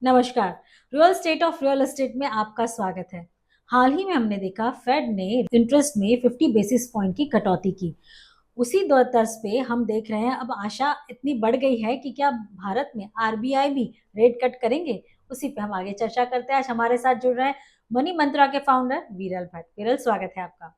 नमस्कार। Real estate of real estate में आपका स्वागत है। हाल ही में हमने देखा फेड ने इंटरेस्ट में 50 बेसिस पॉइंट की कटौती की। उसी दो तर्ज पे हम देख रहे हैं, अब आशा इतनी बढ़ गई है कि क्या भारत में आरबीआई भी रेट कट करेंगे। उसी पे हम आगे चर्चा करते हैं। आज हमारे साथ जुड़ रहे हैं मनी मंत्रा के फाउंडर विरल भट्ट। विरल, स्वागत है आपका।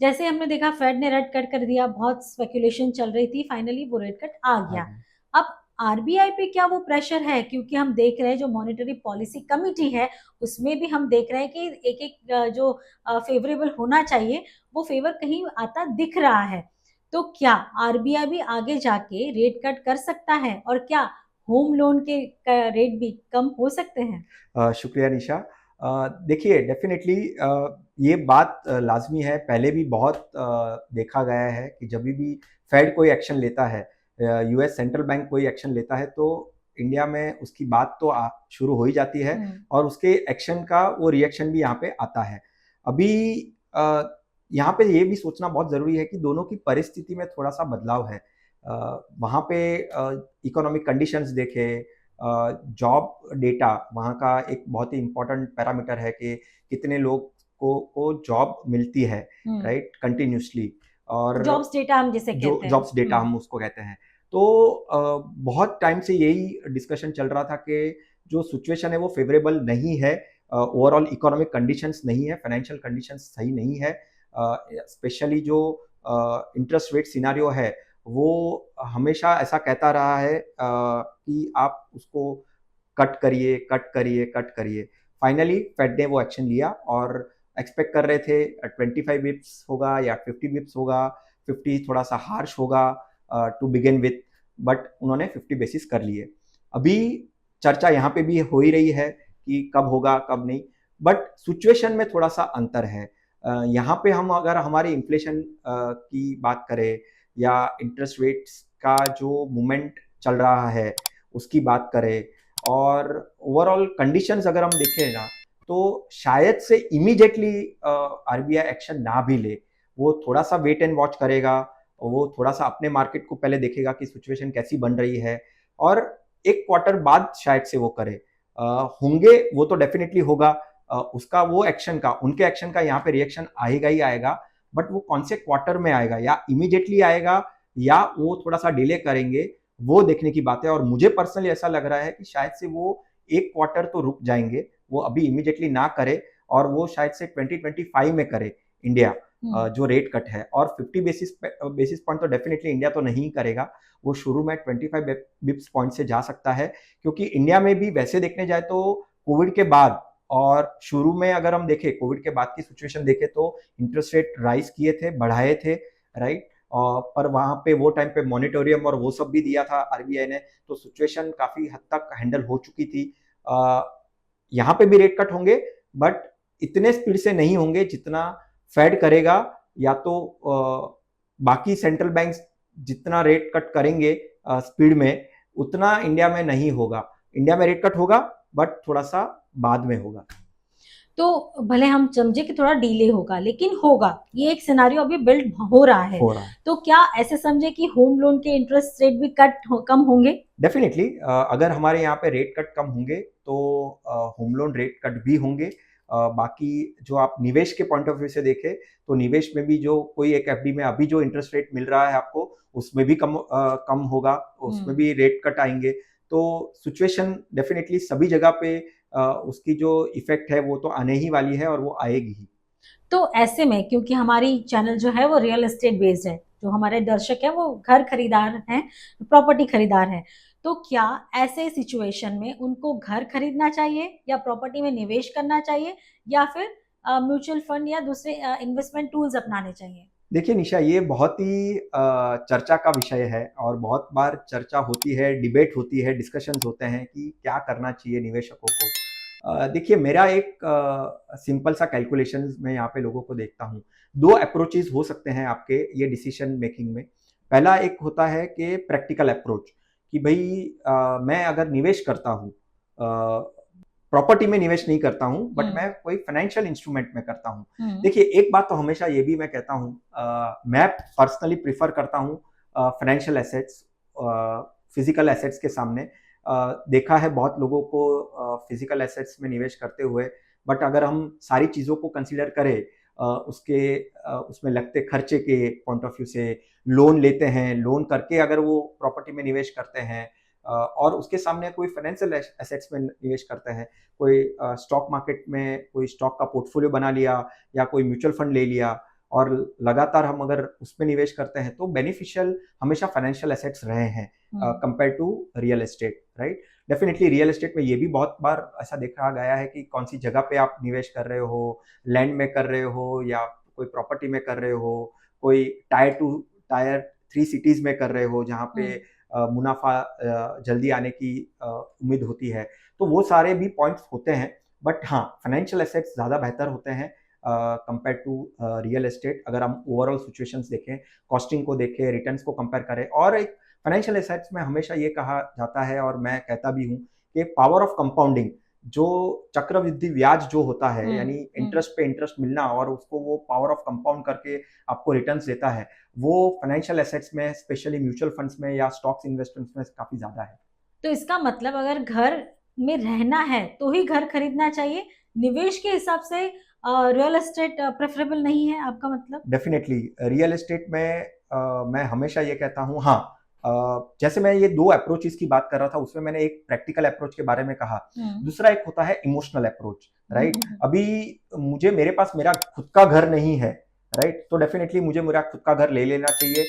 जैसे हमने देखा फेड ने रेट कट कर दिया, बहुत स्पेकुलेशन चल रही थी, फाइनली वो रेट कट आ गया। अब आरबीआई पे क्या वो प्रेशर है, क्योंकि हम देख रहे हैं जो मॉनेटरी पॉलिसी कमिटी है उसमें भी हम देख रहे हैं कि एक एक जो फेवरेबल होना चाहिए वो फेवर कहीं आता दिख रहा है। तो क्या आरबीआई भी आगे जाके रेट कट कर सकता है, और क्या होम लोन के रेट भी कम हो सकते हैं? शुक्रिया निशा। देखिए डेफिनेटली ये बात लाजमी है। पहले भी बहुत देखा गया है कि जब भी फेड कोई एक्शन लेता है, यूएस सेंट्रल बैंक कोई एक्शन लेता है, तो इंडिया में उसकी बात तो शुरू हो ही जाती है और उसके एक्शन का वो रिएक्शन भी यहाँ पे आता है। अभी अ, यहाँ पे ये भी सोचना बहुत ज़रूरी है कि दोनों की परिस्थिति में थोड़ा सा बदलाव है। वहाँ पे इकोनॉमिक कंडीशंस देखें, जॉब डेटा वहाँ का एक बहुत ही इम्पोर्टेंट पैरामीटर है कि कितने लोग को जॉब मिलती है, राइट, कंटिन्यूसली। और जॉब्स डेटा हम जिसे जो कहते हैं। जॉब्स डेटा हम उसको कहते हैं। तो बहुत टाइम से यही डिस्कशन चल रहा था कि जो सिचुएशन है वो फेवरेबल नहीं है, ओवरऑल इकोनॉमिक कंडीशंस नहीं है, फाइनेंशियल कंडीशंस सही नहीं है। स्पेशली जो इंटरेस्ट रेट सिनारियो है वो हमेशा ऐसा कहता रहा है कि आप उसको कट करिए, कट करिए, कट करिए। फाइनली फेड ने वो एक्शन लिया और एक्सपेक्ट कर रहे थे 25 बिप्स होगा या 50 बिप्स होगा। 50 थोड़ा सा हार्श होगा टू बिगिन विथ, बट उन्होंने 50 बेसिस कर लिए। अभी चर्चा यहाँ पे भी हो ही रही है कि कब होगा कब नहीं, बट सिचुएशन में थोड़ा सा अंतर है। यहाँ पे हम अगर हमारी इन्फ्लेशन की बात करें या इंटरेस्ट रेट्स का जो मूवमेंट चल रहा है उसकी बात करें और ओवरऑल कंडीशंस अगर हम देखें ना, तो शायद से इमीडिएटली आरबीआई एक्शन ना भी ले। वो थोड़ा सा वेट एंड वॉच करेगा, वो थोड़ा सा अपने मार्केट को पहले देखेगा कि सिचुएशन कैसी बन रही है और एक क्वार्टर बाद शायद से वो करे। होंगे वो तो डेफिनेटली होगा। उसका वो एक्शन का, उनके एक्शन का यहाँ पे रिएक्शन आएगा ही आएगा, बट वो कौन से क्वार्टर में आएगा, या इमीडिएटली आएगा या वो थोड़ा सा डिले करेंगे, वो देखने की बात है। और मुझे पर्सनली ऐसा लग रहा है कि शायद से वो एक क्वार्टर तो रुक जाएंगे, वो अभी इमीडिएटली ना करे और वो शायद से 2025 में करे इंडिया जो रेट कट है। और 50 बेसिस पॉइंट तो डेफिनेटली इंडिया तो नहीं करेगा, वो शुरू में 25 बिप्स पॉइंट से जा सकता है। क्योंकि इंडिया में भी वैसे देखने जाए तो कोविड के बाद और शुरू में अगर हम देखें, कोविड के बाद की सिचुएशन देखें तो इंटरेस्ट रेट राइज किए थे, बढ़ाए थे, राइट। पर वहां पे वो टाइम पे मॉनिटोरियम और वो सब भी दिया था आरबीआई ने, तो सिचुएशन काफी हद तक हैंडल हो चुकी थी। यहाँ पे भी रेट कट होंगे, बट इतने स्पीड से नहीं होंगे जितना फेड करेगा, या तो बाकी सेंट्रल बैंक्स जितना रेट कट करेंगे स्पीड में, उतना इंडिया में नहीं होगा। इंडिया में रेट कट होगा बट थोड़ा सा बाद में होगा। तो भले हम समझे कि थोड़ा डिले होगा, लेकिन होगा, ये एक सिनारियो अभी बिल्ड हो रहा है। तो क्या ऐसे समझे कि होम लोन के इंटरेस्ट रेट भी कम होंगे? डेफिनेटली अगर हमारे यहाँ पे रेट कट कम होंगे तो होम लोन रेट कट भी होंगे। बाकी जो आप निवेश के पॉइंट ऑफ व्यू से देखें तो निवेश में भी जो कोई एक एफडी में अभी जो इंटरेस्ट रेट मिल रहा है आपको, उसमें भी कम होगा, उसमें भी रेट कट आएंगे। तो सिचुएशन डेफिनेटली सभी जगह पे उसकी जो इफेक्ट है वो तो आने ही वाली है और वो आएगी ही। तो ऐसे में, क्योंकि हमारी चैनल जो है वो रियल एस्टेट बेस्ड है, जो हमारे दर्शक है वो घर खरीदार हैं, प्रॉपर्टी खरीदार हैं, तो क्या ऐसे सिचुएशन में उनको घर खरीदना चाहिए या प्रॉपर्टी में निवेश करना चाहिए, या फिर म्यूचुअल फंड या दूसरे इन्वेस्टमेंट टूल्स अपनाने चाहिए? देखिए निशा, ये बहुत ही चर्चा का विषय है और बहुत बार चर्चा होती है, डिबेट होती है, डिस्कशंस होते हैं कि क्या करना चाहिए निवेशकों को। देखिए मेरा एक सिंपल सा कैलकुलेशन मैं यहाँ पे लोगों को देखता हूँ। दो अप्रोचेस हो सकते हैं आपके ये डिसीजन मेकिंग में। पहला एक होता है कि प्रैक्टिकल अप्रोच, कि भाई मैं अगर निवेश करता हूँ, प्रॉपर्टी में निवेश नहीं करता हूँ, बट मैं कोई फाइनेंशियल इंस्ट्रूमेंट में करता हूँ। देखिए एक बात तो हमेशा ये भी मैं कहता हूँ, मैं पर्सनली प्रिफर करता हूँ फाइनेंशियल एसेट्स फिजिकल एसेट्स के सामने। देखा है बहुत लोगों को फिजिकल एसेट्स में निवेश करते हुए, बट अगर हम सारी चीज़ों को कंसीडर करें, उसमें लगते खर्चे के पॉइंट ऑफ व्यू से, लोन लेते हैं, लोन करके अगर वो प्रॉपर्टी में निवेश करते हैं, और उसके सामने कोई फाइनेंशियल एसेट्स में निवेश करते हैं, कोई स्टॉक मार्केट में कोई स्टॉक का पोर्टफोलियो बना लिया या कोई म्यूचुअल फंड ले लिया और लगातार हम अगर उसमें निवेश करते हैं, तो बेनिफिशियल हमेशा फाइनेंशियल एसेट्स रहे हैं compare to real estate, right. Definitely real estate में ये भी बहुत बार ऐसा देखा गया है कि कौन सी जगह पे आप निवेश कर रहे हो, लैंड में कर रहे हो या कोई प्रॉपर्टी में कर रहे हो, कोई टायर 3 सिटीज में कर रहे हो जहाँ पे मुनाफा जल्दी आने की उम्मीद होती है। तो वो सारे भी पॉइंट्स होते हैं, बट हाँ, फाइनेंशियल एसेट्स ज़्यादा बेहतर होते हैं कंपेयर टू रियल एस्टेट। अगर हम ओवरऑल सिचुएशंस देखें, कॉस्टिंग को देखें, रिटर्न्स को कंपेयर करें, और एक फाइनेंशियल एसेट्स में हमेशा ये कहा जाता है और मैं कहता भी हूँ कि पावर ऑफ कंपाउंडिंग, जो चक्रवृद्धि ब्याज जो होता है, यानी इंटरेस्ट पे इंटरेस्ट मिलना और उसको वो पावर ऑफ कंपाउंड करके आपको रिटर्न्स देता है, वो फाइनेंशियल एसेट्स में, स्पेशली म्यूचुअल फंड्स में या स्टॉक्स इन्वेस्टमेंट्स में काफी ज्यादा है। तो इसका मतलब अगर घर में रहना है तो ही घर खरीदना चाहिए, निवेश के हिसाब से रियल एस्टेट प्रेफरेबल नहीं है, आपका मतलब? डेफिनेटली रियल एस्टेट में मैं हमेशा ये कहता हूँ, हाँ, जैसे मैं ये 2 अप्रोचेस की बात कर रहा था, उसमें मैंने एक प्रैक्टिकल अप्रोच के बारे में कहा, दूसरा एक होता है इमोशनल अप्रोच, राइट। अभी मेरे पास मेरा खुद का घर नहीं है, राइट, तो डेफिनेटली मुझे मेरा खुद का घर ले लेना चाहिए,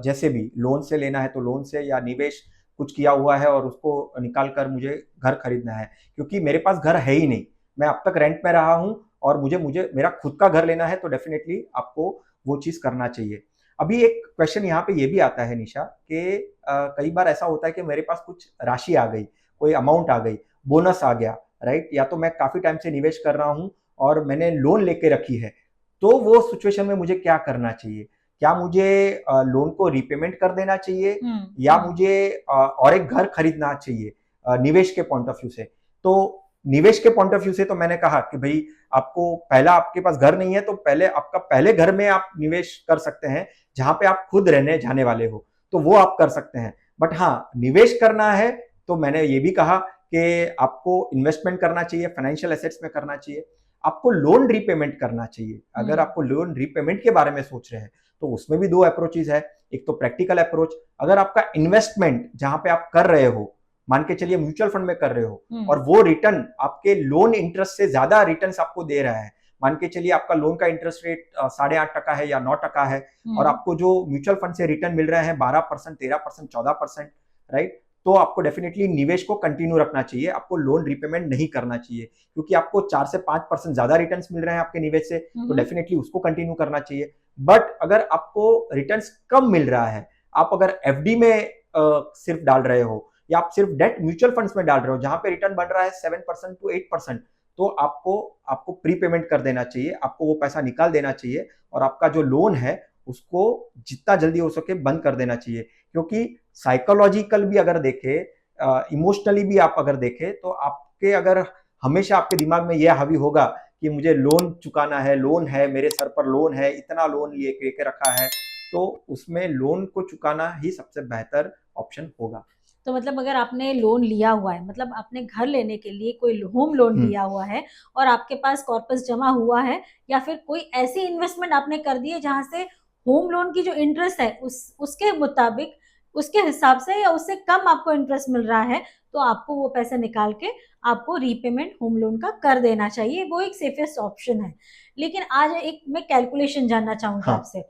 जैसे भी लोन से लेना है तो लोन से, या निवेश कुछ किया हुआ है और उसको निकाल कर मुझे घर खरीदना है, क्योंकि मेरे पास घर है ही नहीं, मैं अब तक रेंट में रहा हूँ और मुझे मेरा खुद का घर लेना है, तो डेफिनेटली आपको वो चीज करना चाहिए। अभी एक क्वेश्चन यहाँ पे ये भी आता है निशा कि कई बार ऐसा होता है कि मेरे पास कुछ राशि आ गई, कोई अमाउंट आ गई, बोनस आ गया, राइट, या तो मैं काफी टाइम से निवेश कर रहा हूँ और मैंने लोन लेके रखी है, तो वो सिचुएशन में मुझे क्या करना चाहिए? क्या मुझे लोन को रीपेमेंट कर देना चाहिए, या मुझे और एक घर खरीदना चाहिए निवेश के पॉइंट ऑफ व्यू से? तो निवेश के पॉइंट ऑफ व्यू से तो मैंने कहा कि भाई, आपको पहला, आपके पास घर नहीं है तो पहले घर में आप निवेश कर सकते हैं जहां पे आप खुद रहने जाने वाले हो, तो वो आप कर सकते हैं। बट हाँ, निवेश करना है तो मैंने ये भी कहा कि आपको इन्वेस्टमेंट करना चाहिए, फाइनेंशियल एसेट्स में करना चाहिए, आपको लोन रीपेमेंट करना चाहिए। अगर आपको लोन रीपेमेंट के बारे में सोच रहे हैं तो उसमें भी 2 अप्रोचेज है। एक तो प्रैक्टिकल अप्रोच, अगर आपका इन्वेस्टमेंट जहां पे आप कर रहे हो, मान के चलिए म्यूचुअल फंड में कर रहे हो और वो रिटर्न आपके लोन इंटरेस्ट से ज्यादा रिटर्न आपको दे रहा है, मान के चलिए आपका लोन का इंटरेस्ट रेट 8.5% है या 9% है, और आपको जो म्यूचुअल फंड से रिटर्न मिल रहे हैं 12%, 13%, 14%, राइट, तो आपको डेफिनेटली निवेश को कंटिन्यू रखना चाहिए, आपको लोन रिपेमेंट नहीं करना चाहिए, क्योंकि आपको 4 से 5% ज्यादा रिटर्न मिल रहे हैं आपके निवेश से, तो डेफिनेटली उसको कंटिन्यू करना चाहिए। बट अगर आपको रिटर्न कम मिल रहा है, आप अगर एफडी में सिर्फ डाल रहे हो, या आप सिर्फ डेट म्यूचुअल फंड्स में डाल रहे हो जहां पे रिटर्न बढ़ रहा है 7% to 8%, तो आपको प्रीपेमेंट कर देना चाहिए, आपको वो पैसा निकाल देना चाहिए और आपका जो लोन है उसको जितना जल्दी हो सके बंद कर देना चाहिए। क्योंकि साइकोलॉजिकल भी अगर देखें, इमोशनली भी आप अगर देखें, तो आपके अगर हमेशा आपके दिमाग में यह हावी होगा कि मुझे लोन चुकाना है, लोन है, मेरे सर पर लोन है, इतना लोन लेके रखा है, तो उसमें लोन को चुकाना ही सबसे बेहतर ऑप्शन होगा। तो मतलब अगर आपने लोन लिया हुआ है, मतलब आपने घर लेने के लिए कोई होम लोन लिया हुआ है और आपके पास कॉर्पस जमा हुआ है, या फिर कोई ऐसी इन्वेस्टमेंट आपने कर दी है जहां से होम लोन की जो इंटरेस्ट है उसके मुताबिक, उसके हिसाब से या उससे कम आपको इंटरेस्ट मिल रहा है, तो आपको वो पैसा निकाल के आपको रीपेमेंट होम लोन का कर देना चाहिए, वो एक सेफेस्ट ऑप्शन है। लेकिन आज एक मैं कैलकुलेशन जानना चाहूंगी आपसे,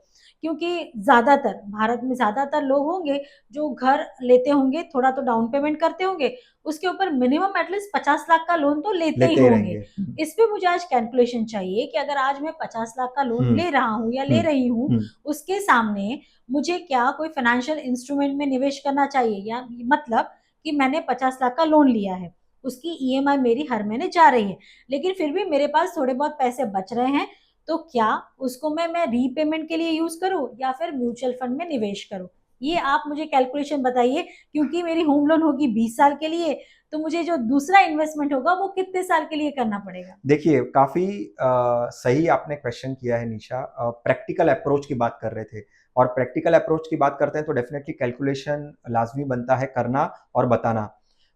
क्योंकि ज्यादातर भारत में ज्यादातर लोग होंगे जो घर लेते होंगे, थोड़ा तो डाउन पेमेंट करते होंगे, उसके ऊपर मिनिमम एटलीस्ट 50 लाख का लोन तो लेते ही होंगे। इस पे मुझे आज कैलकुलेशन चाहिए कि अगर आज मैं 50 लाख का लोन ले रहा हूँ या ले रही हूँ, उसके सामने मुझे क्या कोई फाइनेंशियल इंस्ट्रूमेंट में निवेश करना चाहिए, या मतलब कि मैंने 50 लाख का लोन लिया है, उसकी ईएमआई मेरी हर महीने जा रही है, लेकिन फिर भी मेरे पास थोड़े बहुत पैसे बच रहे हैं, तो क्या उसको मैं रीपेमेंट के लिए यूज करूं या फिर म्यूचुअल फंड में निवेश करूं? ये आप मुझे कैलकुलेशन बताइए, क्योंकि मेरी होम लोन होगी 20 साल के लिए, तो मुझे जो दूसरा इन्वेस्टमेंट होगा वो कितने साल के लिए करना पड़ेगा? देखिए, काफी सही आपने क्वेश्चन किया है निशा। प्रैक्टिकल अप्रोच की बात कर रहे थे, और प्रैक्टिकल अप्रोच की बात करते हैं तो डेफिनेटली कैलकुलेशन लाजमी बनता है करना और बताना।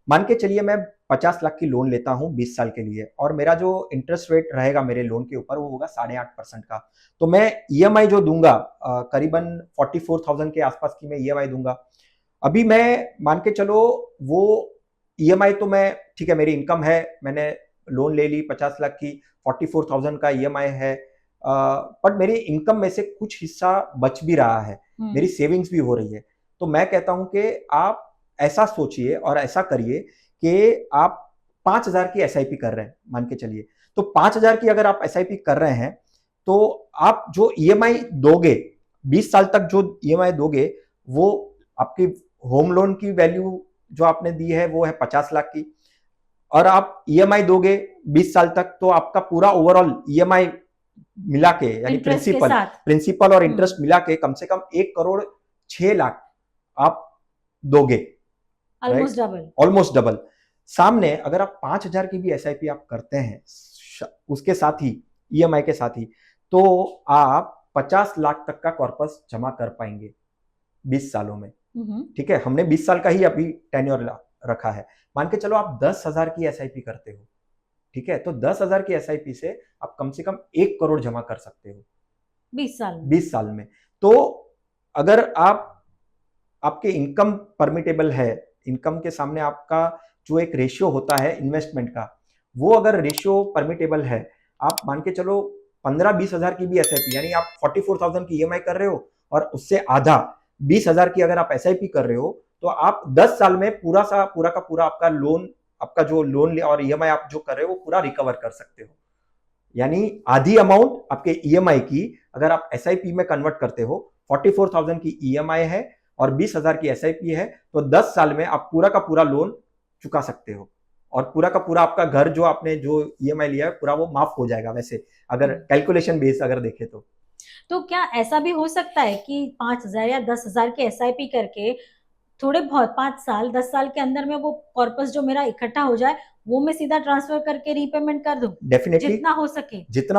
मान के चलिए मैं 50 लाख की लोन लेता हूँ 20 साल के लिए, और मेरा जो इंटरेस्ट रेट रहेगा मेरे लोन के ऊपर वो होगा 8.5% का। तो मैं ईएमआई जो दूंगा करीबन 44,000 के आसपास की मैं ईएमआई दूंगा। अभी मैं मान के चलो वो ईएमआई तो मैं, ठीक है मेरी इनकम है, मैंने लोन ले ली 50 लाख की, 44,000 का ईएमआई है, बट मेरी इनकम में से कुछ हिस्सा बच भी रहा है, मेरी सेविंग्स भी हो रही है। तो मैं कहता हूं कि आप ऐसा सोचिए और ऐसा करिए कि आप 5,000 की एसआईपी कर रहे हैं मान के चलिए, तो 5,000 की अगर आप एसआईपी कर रहे हैं तो आप जो ईएमआई दोगे 20 साल तक, जो ईएमआई दोगे वो आपकी होम लोन की वैल्यू जो आपने दी है वो है 50 लाख की, और आप ईएमआई दोगे 20 साल तक तो आपका पूरा ओवरऑल ईएमआई मिला के, यानी प्रिंसिपल और इंटरेस्ट मिला के कम से कम 1,06,00,000 आप दोगे, ऑलमोस्ट डबल। सामने अगर आप 5,000 की भी एसआईपी आप करते हैं उसके साथ ही, ईएमआई के साथ ही, तो आप 50 लाख तक का कॉर्पस जमा कर पाएंगे 20 सालों में। ठीक है, हमने 20 साल का ही अभी टेन्योर रखा है। मान के चलो आप 10,000 की एसआईपी करते हो, ठीक है, तो 10,000 की एसआईपी से आप कम से कम 1 करोड़ जमा कर सकते हो 20 साल में। तो अगर आपके इनकम परमिटेबल है, इनकम के सामने आपका जो एक रेशियो होता है इन्वेस्टमेंट का, वो अगर रेशियो परमिटेबल है, आप मान के चलो 15-20 हजार की भी एसआईपी, यानी आप 44,000 की ईएमआई कर रहे हो और उससे आधा 20,000 की अगर आप एसआईपी कर रहे हो, तो आप 10 साल में पूरा का पूरा आपका लोन, आपका जो लोन और ईएमआई आप जो कर रहे हो वो पूरा रिकवर कर सकते हो। यानी आधी अमाउंट आपके ईएमआई की अगर आप एसआईपी में कन्वर्ट करते हो, 44,000 की ईएमआई है और 20,000 की एसआईपी है, तो 10 साल में आप पूरा का पूरा लोन चुका सकते हो और पूरा का पूरा आपका घर जो आपने जो ईएमआई लिया है पूरा वो माफ हो जाएगा। वैसे अगर कैलकुलेशन बेस अगर देखे तो क्या ऐसा भी हो सकता है कि 5,000 या 10,000 की एसआईपी करके थोड़े बहुत 5 साल 10 साल के अंदर में वो कॉर्पस जो मेरा इकट्ठा हो जाए वो मैं सीधा ट्रांसफर करके रीपेमेंट कर दूं? डेफिनेटली जितना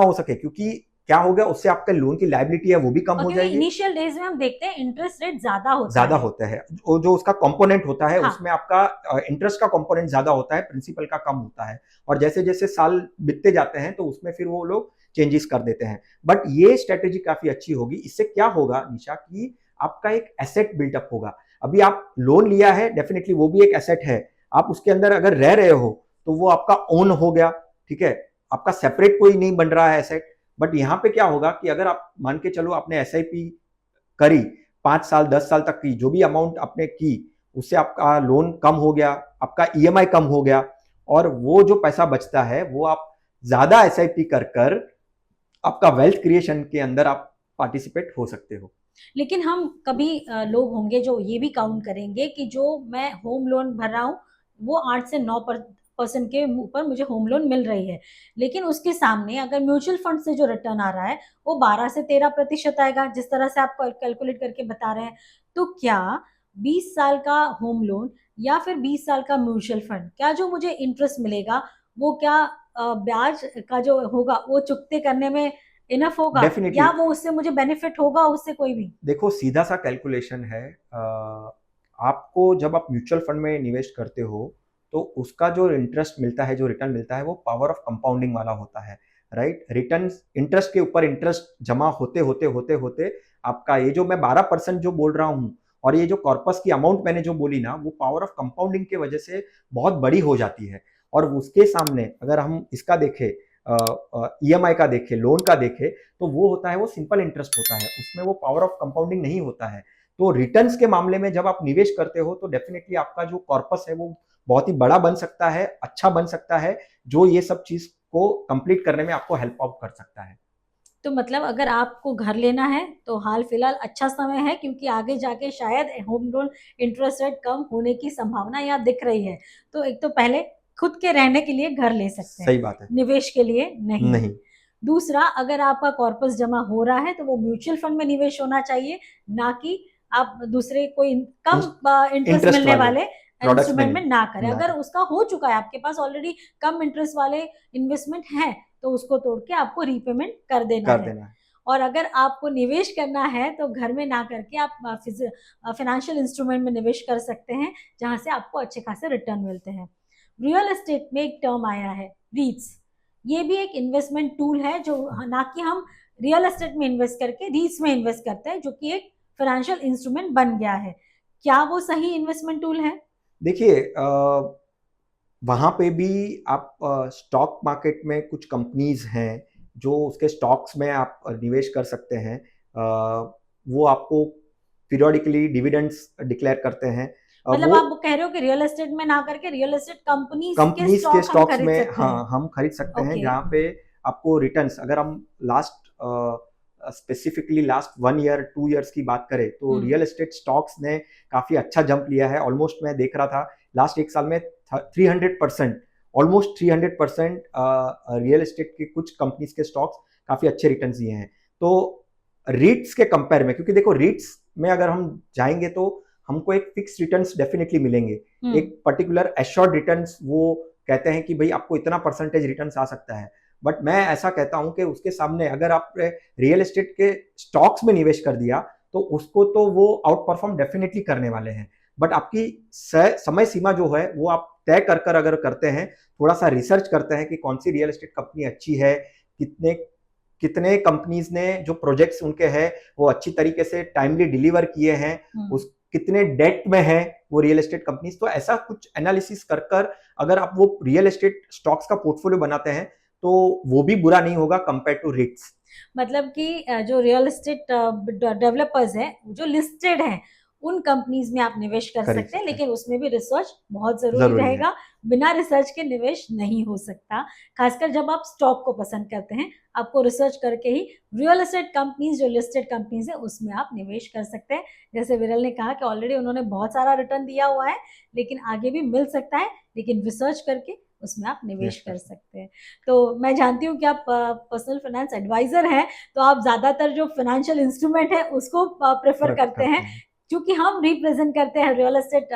हो सके, क्योंकि क्या हो गया उससे आपका लोन की लायबिलिटी है वो भी कम हो जाएगी। इनिशियल डेज में हम देखते हैं इंटरेस्ट रेट ज्यादा होता है, जो उसका कंपोनेंट होता है, हाँ, उसमें आपका इंटरेस्ट का कंपोनेंट ज्यादा होता है, प्रिंसिपल का कम होता है, और जैसे जैसे साल बीतते जाते हैं तो उसमें फिर वो लोग चेंजेस कर देते हैं। बट ये स्ट्रेटेजी काफी अच्छी होगी। इससे क्या होगा निशा, कि आपका एक एसेट बिल्टअप होगा। अभी आप लोन लिया है, डेफिनेटली वो भी एक एसेट है, आप उसके अंदर अगर रह रहे हो तो वो आपका ओन हो गया, ठीक है, आपका सेपरेट कोई नहीं बन रहा है एसेट। बट यहां पे क्या होगा कि अगर आप मान के चलो आपने एसआईपी करी 5 साल 10 साल तक की, जो भी अमाउंट आपने की उससे आपका लोन कम हो गया, आपका ईएमआई कम हो गया, और वो जो पैसा बचता है वो आप ज्यादा एसआईपी कर आपका वेल्थ क्रिएशन के अंदर आप पार्टिसिपेट हो सकते हो। लेकिन हम कभी लोग होंगे जो ये भी काउंट करेंगे कि जो मैं होम लोन भर रहा हूँ वो 8 से 9% के ऊपर मुझे होम लोन मिल रही है, लेकिन उसके सामने अगर म्यूचुअल फंड से जो रिटर्न आ रहा है वो 12 से 13% आएगा, जिस तरह से आप कैलकुलेट करके बता रहे हैं। तो क्या 20 साल का होम लोन या फिर 20 साल का म्यूचुअल फंड, क्या जो मुझे इंटरेस्ट मिलेगा वो क्या ब्याज का जो होगा वो चुकते करने में इनफ होगा, या वो उससे मुझे बेनिफिट होगा उससे कोई भी? देखो सीधा सा कैलकुलेशन है, आपको जब आप म्यूचुअल फंड में निवेश करते हो तो उसका जो इंटरेस्ट मिलता है, जो रिटर्न मिलता है, वो पावर ऑफ कंपाउंडिंग वाला होता है, राइट। रिटर्न इंटरेस्ट के ऊपर इंटरेस्ट जमा होते होते होते होते आपका ये जो मैं 12% जो बोल रहा हूँ और ये जो कॉर्पस की अमाउंट मैंने जो बोली ना, वो पावर ऑफ कंपाउंडिंग की वजह से बहुत बड़ी हो जाती है। और उसके सामने अगर हम इसका देखें, ईएमआई का देखें, लोन का देखें, तो वो होता है, वो सिंपल इंटरेस्ट होता है, उसमें वो पावर ऑफ कंपाउंडिंग नहीं होता है। तो रिटर्न्स के मामले में जब आप निवेश करते हो तो डेफिनेटली आपका जो कॉर्पस है वो बहुत ही बड़ा बन सकता है, अच्छा बन सकता है, जो ये सब चीज को कंप्लीट करने में आपको हेल्प आउट कर सकता है। तो मतलब अगर आपको घर लेना है तो हाल फिलहाल अच्छा समय है, क्योंकि आगे जाके शायद होम लोन इंटरेस्ट रेट कम होने की संभावना यहाँ दिख रही है। तो एक तो पहले खुद के रहने के लिए घर ले सकते हैं, सही बात है, निवेश के लिए नहीं। दूसरा, अगर आपका कॉर्पस जमा हो रहा है तो वो म्यूचुअल फंड में निवेश होना चाहिए, ना कि आप दूसरे कोई कम इंटरेस्ट मिलने वाले इंस्ट्रूमेंट में ना करें। अगर उसका हो चुका है, आपके पास ऑलरेडी कम इंटरेस्ट वाले इन्वेस्टमेंट है, तो उसको तोड़ के आपको रीपेमेंट कर देना है। और अगर आपको निवेश करना है तो घर में ना करके आप फाइनेंशियल इंस्ट्रूमेंट में निवेश कर सकते हैं, जहां से आपको अच्छे खासे रिटर्न मिलते हैं। रियल एस्टेट में एक टर्म आया है रीट्स, ये भी एक इन्वेस्टमेंट टूल है, जो ना कि हम रियल एस्टेट में इन्वेस्ट करके रीट्स में इन्वेस्ट करते हैं, जो कि एक फाइनेंशियल इंस्ट्रूमेंट बन गया है। क्या वो सही इन्वेस्टमेंट टूल है? देखिए, वहाँ पे भी आप स्टॉक मार्केट में कुछ कंपनीज हैं जो उसके स्टॉक्स में आप निवेश कर सकते हैं। वो आपको पीरियोडिकली डिविडेंड्स डिक्लेयर करते हैं। मतलब वो आप कह रहे हो कि रियल एस्टेट में ना करके रियल एस्टेट कंपनीज के कंपनीज के स्टॉक हम स्टॉक्स खरीद में, सकते हैं? हाँ, हम खरीद सकते हैं, ओके। जहाँ पे आपको रिटर्न्स, अगर हम last specifically last 1 year 2 years की बात करें तो रियल एस्टेट स्टॉक्स ने काफी अच्छा जंप लिया है। ऑलमोस्ट मैं देख रहा था लास्ट 1 साल में 300%, ऑलमोस्ट 300% रियल एस्टेट के कुछ कंपनीज के स्टॉक्स काफी अच्छे रिटर्न्स दिए हैं। तो रीट्स के कंपेयर में, क्योंकि देखो रीट्स में अगर हम जाएंगे तो हमको एक फिक्स रिटर्न्स डेफिनेटली मिलेंगे, एक पर्टिकुलर एश्योर्ड रिटर्न्स, वो कहते हैं कि भाई आपको इतना परसेंटेज रिटर्न्स आ सकता है। बट मैं ऐसा कहता हूं कि उसके सामने अगर आप रियल एस्टेट के स्टॉक्स में निवेश कर दिया तो उसको तो वो आउट परफॉर्म डेफिनेटली करने वाले हैं। बट आपकी समय सीमा जो है वो आप तय कर कर अगर करते हैं, थोड़ा सा रिसर्च करते हैं कि कौन सी रियल एस्टेट कंपनी अच्छी है, कितने कितने कंपनीज ने जो प्रोजेक्ट्स उनके हैं वो अच्छी तरीके से टाइमली डिलीवर किए हैं, उस कितने डेट में है वो रियल एस्टेट कंपनीज, तो ऐसा कुछ एनालिसिस कर कर अगर आप वो रियल एस्टेट स्टॉक्स का पोर्टफोलियो बनाते हैं तो वो भी बुरा नहीं होगा कंपेयर टू रिट्स। मतलब कि जो रियल एस्टेट डेवलपर्स हैं, जो लिस्टेड हैं, उन कंपनीज में आप निवेश कर सकते हैं, लेकिन उसमें भी रिसर्च बहुत जरूरी रहेगा। बिना रिसर्च के निवेश नहीं हो सकता, खासकर जब आप स्टॉक को पसंद करते हैं। आपको रिसर्च करके ही रियल एस्टेट कंपनीज, जो लिस्टेड कंपनीज है, उसमें आप निवेश कर सकते हैं। जैसे विरल ने कहा कि ऑलरेडी उन्होंने बहुत सारा रिटर्न दिया हुआ है, लेकिन आगे भी मिल सकता है, लेकिन रिसर्च करके उसमें आप निवेश कर सकते हैं। तो मैं जानती हूँ कि आप पर्सनल फाइनेंस एडवाइजर हैं, तो आप ज्यादातर जो फाइनेंशियल इंस्ट्रूमेंट है उसको प्रेफर करते हैं, क्योंकि हम रिप्रेजेंट करते हैं रियल एस्टेट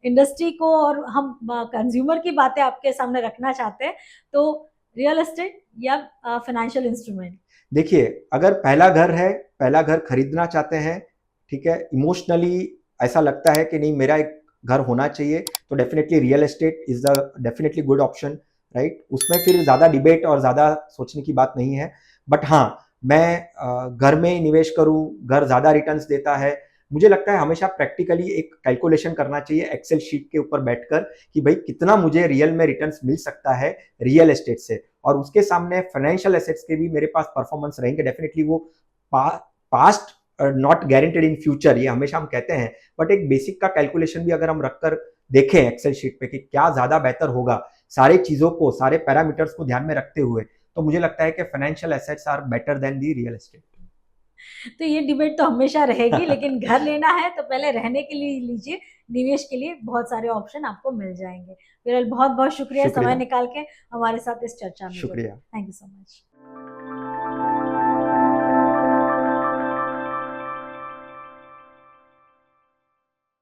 इंडस्ट्री को और हम कंज्यूमर की बातें आपके सामने रखना चाहते हैं। तो रियल एस्टेट या फाइनेंशियल इंस्ट्रूमेंट? देखिए, अगर पहला घर है, पहला घर खरीदना चाहते हैं, ठीक है, इमोशनली ऐसा लगता है कि नहीं मेरा एक घर होना चाहिए, तो definitely real estate is the definitely good option, right. उसमें फिर ज्यादा डिबेट और ज्यादा सोचने की बात नहीं है। बट हाँ, मैं घर में निवेश करूं, घर ज्यादा रिटर्न्स देता है, मुझे लगता है हमेशा प्रैक्टिकली एक कैलकुलेशन करना चाहिए एक्सेल शीट के ऊपर बैठकर कि भाई कितना मुझे रियल में रिटर्न्स मिल सकता है रियल एस्टेट से, और उसके सामने फाइनेंशियल एसेट्स के भी मेरे पास परफॉर्मेंस रहेंगे। डेफिनेटली वो past not guaranteed in future, ये हमेशा हम कहते हैं, बट एक बेसिक का कैलकुलेशन भी अगर हम रखकर देखें एक्सेल शीट पे कि क्या ज्यादा बेहतर होगा सारे चीजों को, सारे पैरामीटर्स को ध्यान में रखते हुए, तो मुझे लगता है कि financial assets are better than the real estate. तो ये डिबेट तो हमेशा रहेगी, लेकिन घर लेना है तो पहले रहने के लिए लीजिए, निवेश के लिए बहुत सारे ऑप्शन आपको मिल जाएंगे। विरल, बहुत बहुत शुक्रिया समय निकाल के हमारे साथ इस चर्चा में जुड़े। शुक्रिया। Thank you so much.